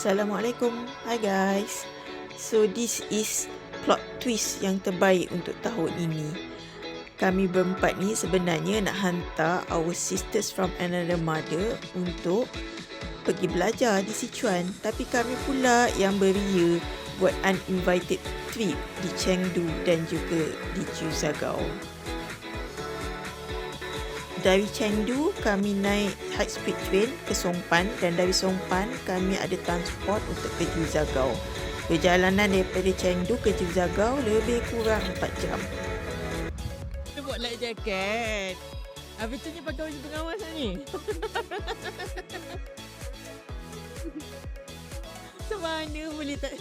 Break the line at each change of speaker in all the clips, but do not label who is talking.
Assalamualaikum. Hi guys. So this is plot twist yang terbaik untuk tahun ini. Kami berempat ni sebenarnya nak hantar our sisters from another mother untuk pergi belajar di Sichuan, tapi kami pula yang beria buat uninvited trip di Chengdu dan juga di Jiuzhaigou. Dari Chengdu, kami naik high speed train ke Songpan dan dari Songpan, kami ada transport untuk ke Jiuzhaigou. Perjalanan daripada Chengdu ke Jiuzhaigou lebih kurang 4 jam.
Kita buat light jacket. Habis tu ni pakai baju pengawas ni. Macam mana boleh tak?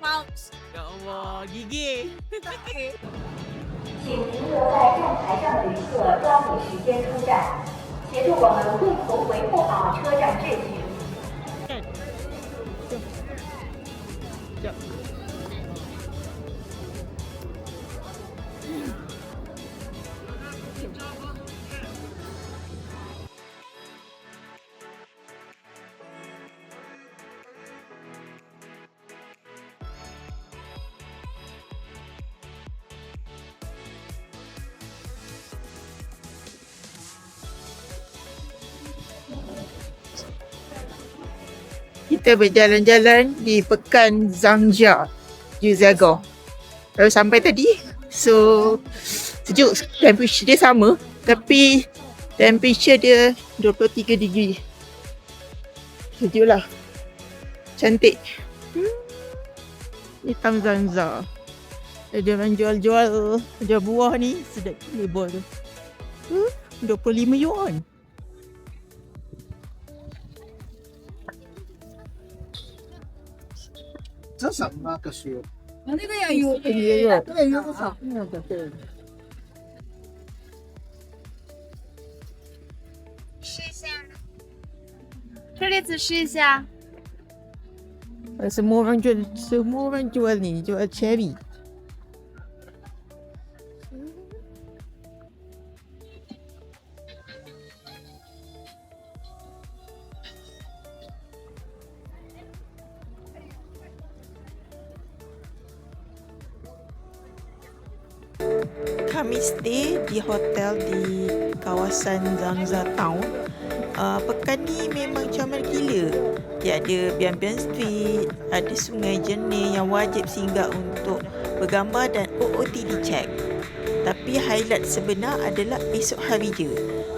Mouse. Ya Allah, gigi.
请停留在站台上的旅客抓紧时间出站，协助我们共同维护好车站秩序。
Sekejap.
Kita berjalan-jalan di Pekan Zhangjia, Jiuzhaigou. Baru sampai tadi. So, sejuk. Temperature dia sama. Tapi, temperature dia 23 degree. Sejuk lah. Cantik. Ni Tang Zhangjia. Dia orang jual buah ni. Sedap gila buah tu. 25 yuan.
这什么个书？
那个也有，
也有
对，有不少。
那个对。
试一下，车厘子试一下。
Semua orang jual ni, jual cherry. Kami stay di hotel di kawasan Zhangjia Town. Pekan ni memang comel gila. Dia ada Bian-Bian Street, ada Sungai Jernih yang wajib singgah untuk bergambar dan OOTD check. Tapi highlight sebenar adalah esok hari je,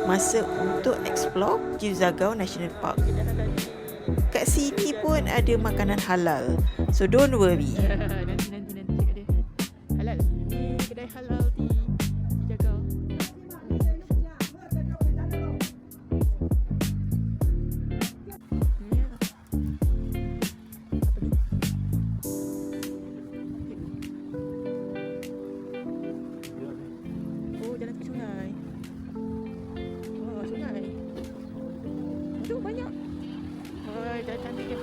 masa untuk explore Jiuzhaigou National Park. Kat sini pun ada makanan halal, so don't worry.
Nanti cakap dia. Halal. Ni kedai halal di Jiuzhaigou. Oh, jalan ke sungai. Oh, sungai. Tu banyak. Oh, dah cantik dia.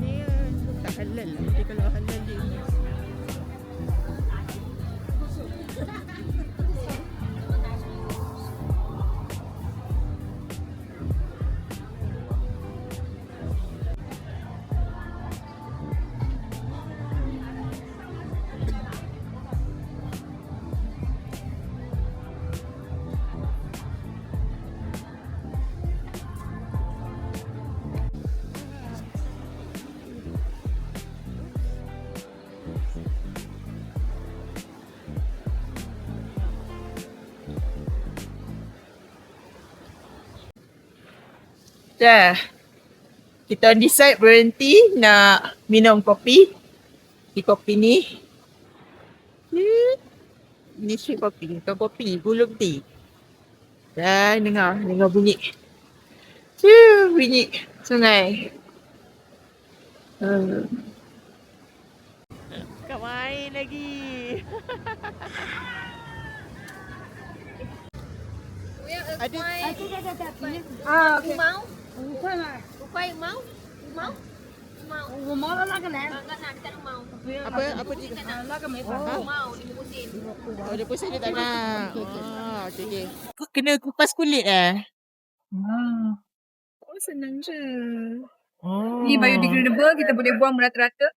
Ini tak halal lah. Jadi kalau halal dia
dah. Kita decide berhenti nak minum kopi. Di kopi ni. Ni sweet kopi. Bukan kopi, gulung tea. Dan dengar bunyi. Bunyi sungai.
Kau main lagi. Ada apa dia? Oh, dia pusing dia tak nak. Okey. Kena kupas kulit
Oh, senang je.
Oh.
Ni biodegradable, kita boleh buang merata-rata.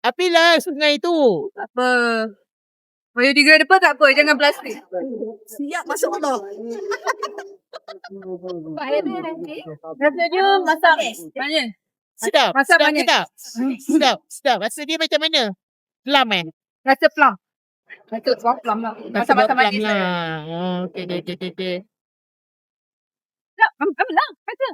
apilah sungai tu.
Tak apa. Biodegradable tak apa, jangan plastik.
Siap masuk Allah.
Rasa dia masak. Mana?
Sedap.
Masak
sedap
mana?
ke tak? Sedap. Rasa dia macam mana? Plum
Rasa plum. Rasa buah plum lah. Masak-masak
plum
manis lah.
lah. Okey.
Tak, ambil lah. Rasa.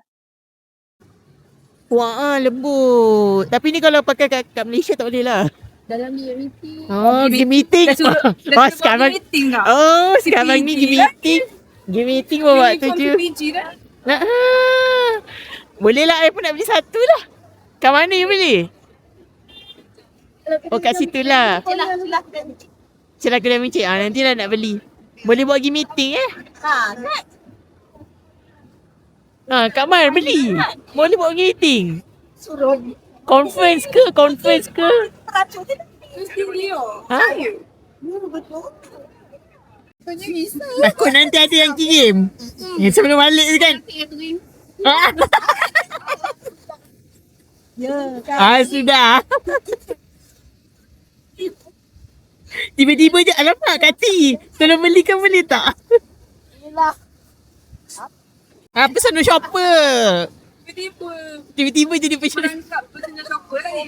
Wah, lembut. Tapi ni kalau pakai kat Malaysia tak boleh lah.
Dalam dia meeting.
Oh, pergi meeting.
Dah suruh
sekarang.
meeting dah.
Oh, sekarang ni
PG
pergi meeting. Pergi meeting bawa tu je.
PG dah.
Boleh lah, I pun nak beli satu lah. Kat mana you beli? Oh, kat situ lah. Celah kedai mencik. Nantilah nak beli. Boleh bawa pergi meeting kat mana beli? Boleh bawa pergi meeting.
Suruh.
Conference ke?
Racun dia.
Ha?
Betul.
Takut nanti ada yang kirim. Sebelum balik tu kan?
Ya,
sudah. Tiba-tiba je, alamak Kati, tolong belikan boleh tak?
Yelah.
Pesan no shopper.
Tiba-tiba.
Tiba-tiba jadi pesan.
Perangkap personal shopper lagi.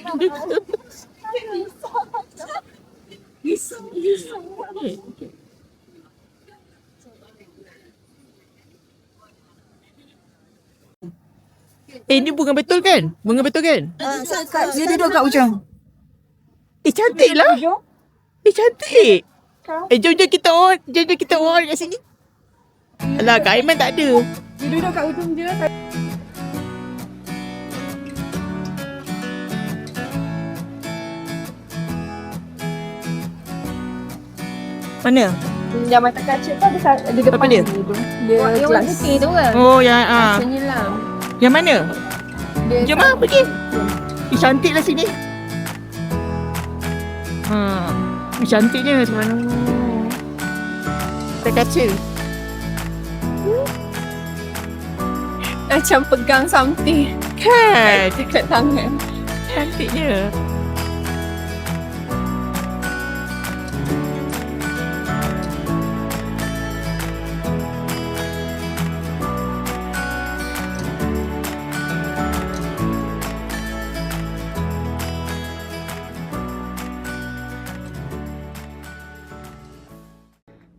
Ni bunga betul kan?
Dia duduk kat ujung.
Cantik lah. Cantik. Jom kita on kat sini. Alah, Kak Aiman tak ada.
Dia duduk kat ujung je.
Mana?
Yang mata kaca tu ada depan.
Apa dia?
Dia kelas. Putih tu kan.
Oh, yang
Penyelam.
Yang mana? Jom pergi. Cantik lah sini. Cantiknya sebenarnya. Mata kaca.
Macam pegang something
Kan?
dekat tangan.
Cantiknya.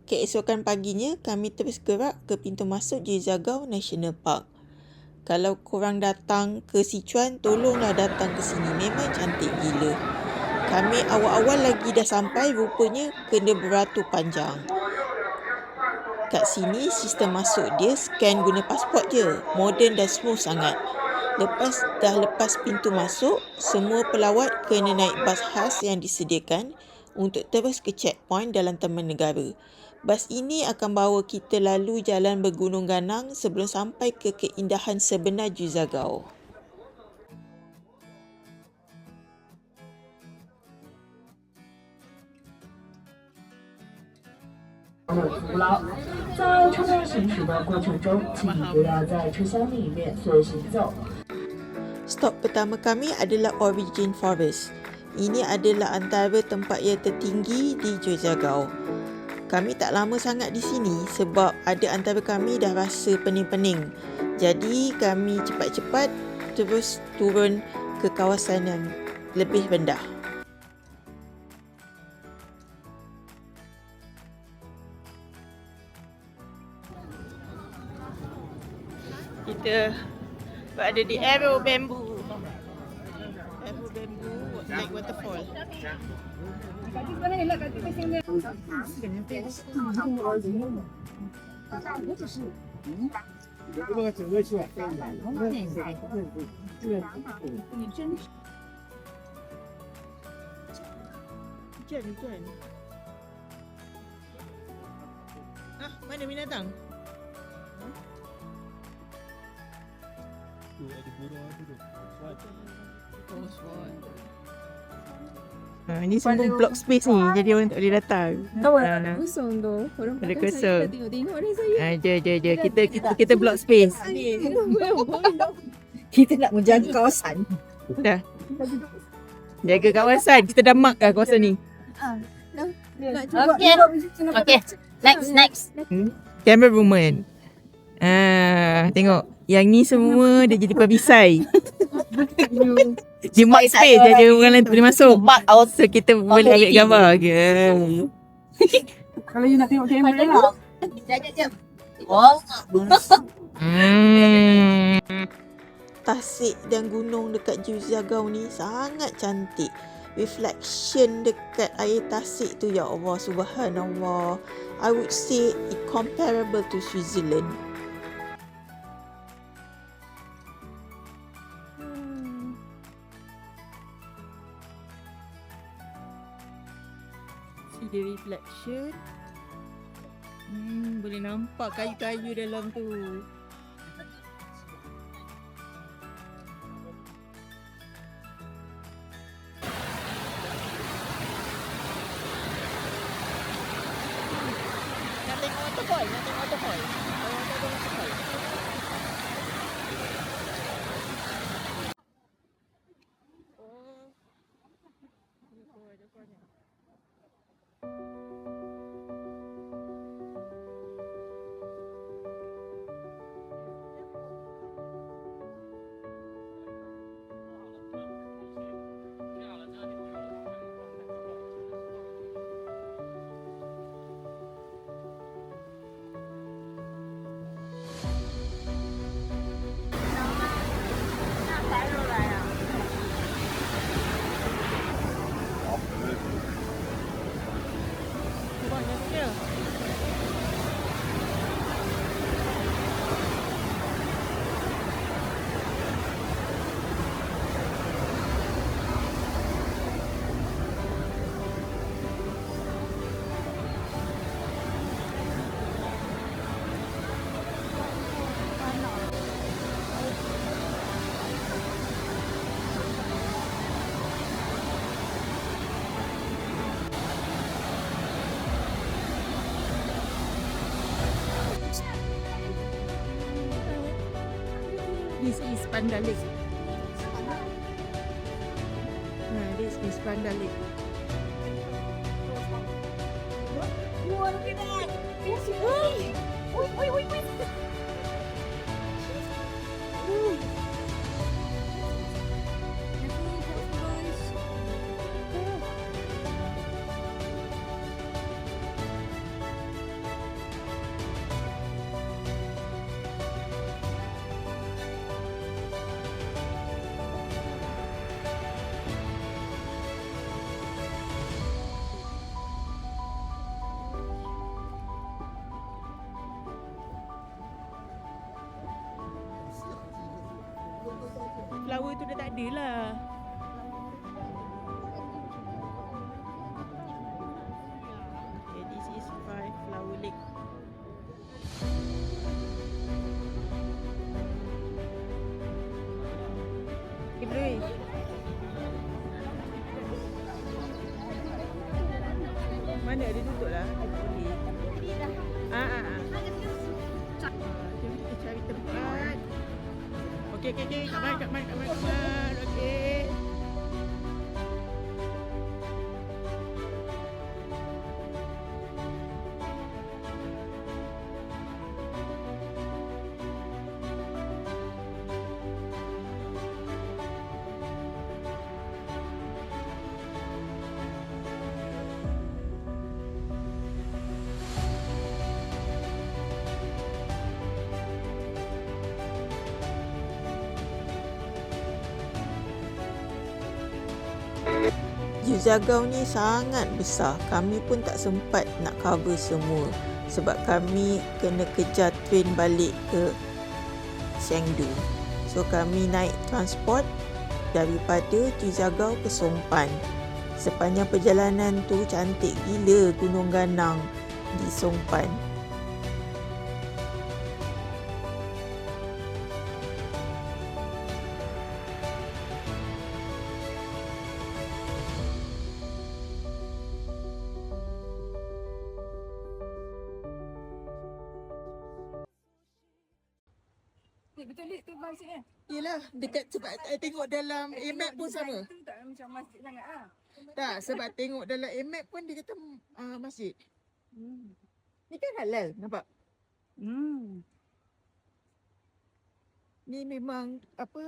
Keesokan paginya, kami terus gerak ke pintu masuk Jizagao National Park. Kalau korang datang ke Sichuan, tolonglah datang ke sini. Memang cantik gila. Kami awal-awal lagi dah sampai, rupanya kena beratur panjang. Kat sini, sistem masuk dia scan guna pasport je. Moden dan smooth sangat. Lepas pintu masuk, semua pelawat kena naik bas khas yang disediakan untuk terus ke checkpoint dalam Taman Negara. Bas ini akan bawa kita lalu jalan bergunung ganang sebelum sampai ke keindahan sebenar Jizagao. Stop pertama kami adalah Origin Forest. Ini adalah antara tempat yang tertinggi di Jizagao. Kami tak lama sangat di sini sebab ada antara kami dah rasa pening-pening. Jadi kami cepat-cepat terus turun ke kawasan yang lebih rendah. Kita berada di Arrow Bamboo. Arrow Bamboo like waterfall. Hujan. Ah, mana binatang? Ini semua block space ni, jadi orang tak boleh datang.
Kosong tu. Orang
Ada
pakai
kosong.
saya tengok ni saya.
Je. Kita block space.
Kita nak menjaga kawasan.
Dah. Jaga kawasan. Kita dah mark dah kawasan ni.
Okay. Next.
Camera woman. Tengok. Yang ni semua dia jadi pemisai. Dia mark space. Jadi orang lain tak boleh masuk. So kita boleh ambil gambar.
Kalau you nak tengok kamera lah.
Jap. Oh.
Tasik dan gunung dekat Jiuzhaigou ni sangat cantik. Reflection dekat air tasik tu, ya Allah, subhanallah. I would say it comparable to Switzerland. See the reflection. Boleh nampak kayu-kayu dalam tu. Nak tengok waterfall. This is Panda Lake. This is Panda Lake. Flower tu dah tak ada lah. Okay, this is Five Flower Lake. Okay, boleh. Mana dia tutup lah. Dia tak boleh. Kita cari tempat. Okay. Kat mana. Okay. Jiuzhaigou ni sangat besar. Kami pun tak sempat nak cover semua sebab kami kena kejar train balik ke Chengdu. So kami naik transport daripada Tuzagao ke Songpan. Sepanjang perjalanan tu cantik gila Gunung Ganang di Songpan.
Betul tu bang sini.
Yelah, dekat sebab tengok dalam map pun sama.
Tu tak macam masjid sangat ah.
Tak, sebab tengok dalam map pun dia kata masjid. Ni kan halal, nampak? Ni memang apa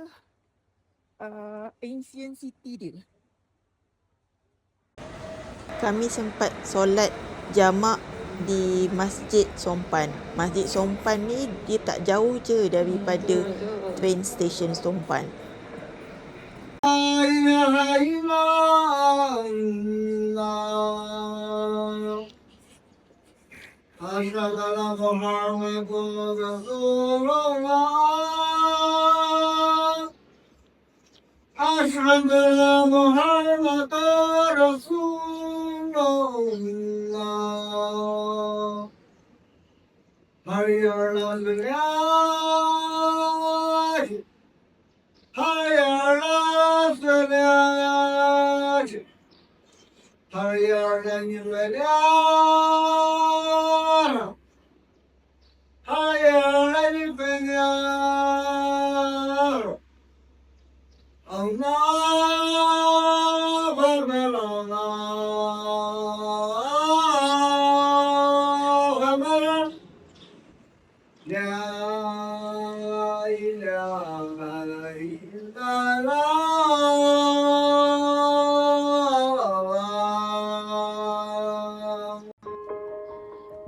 ancient city dia.
Kami sempat solat jamak di Masjid Sompan. Masjid Sompan ni dia tak jauh je daripada train station Sompan.
أشهد أن محمد رسول الله حي على الفلاح حي على الصلاة حي على الفلاح حي على الفلاح الله أكبر الله أكبر لا إله إلا الله.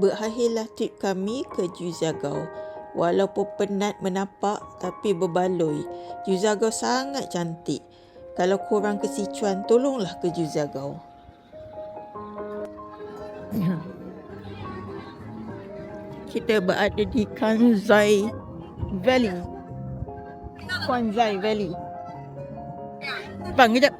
Berakhirlah trip kami ke Juzagao. Walaupun penat menapak tapi berbaloi. Juzagao sangat cantik. Kalau korang ke Sichuan, tolonglah ke Juzagao. Kita berada di Quanzai Valley. Quanzai Valley. Bang, kejap.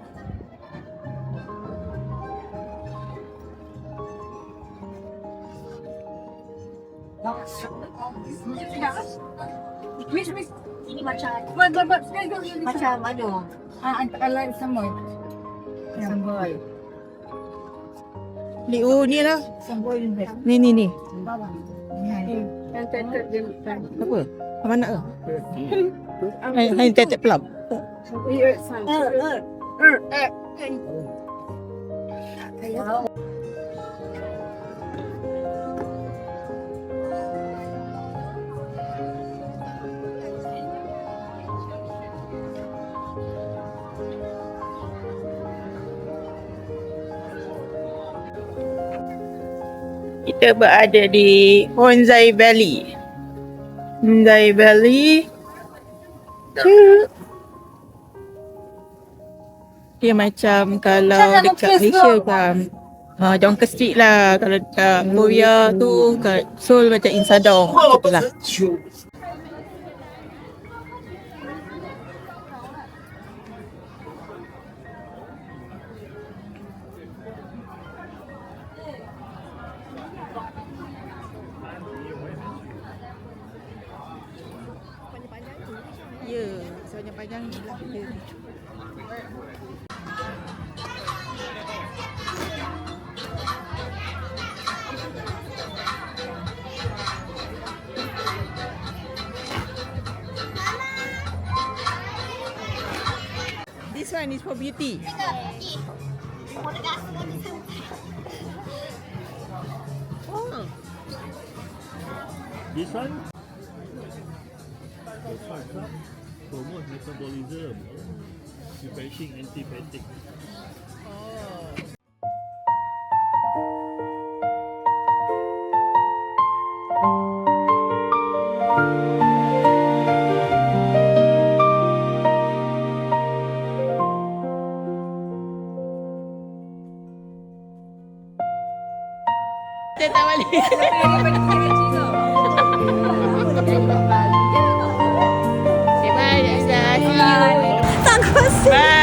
Ini macam
Macam mana? Antara sambal. Sambal.
Oh, ni lah.
Sambal ni.
Ni.
Yang tetek dia.
Apa? Mana ke? Hai tetek plum.
Ya, sambal.
Kita berada di Quanzai Valley. Quanzai Valley. Dia macam kalau dekat Malaysia kan. Jonker Street lah. Kalau dekat Korea tu kat Seoul macam Insadong. Macam tu lah. Ya, sepanjang panjang ni lah dia ni. This one is for beauty. Oh.
This one? Promote metabolism, preventing antibiotic.
Kita tak balik. Bye.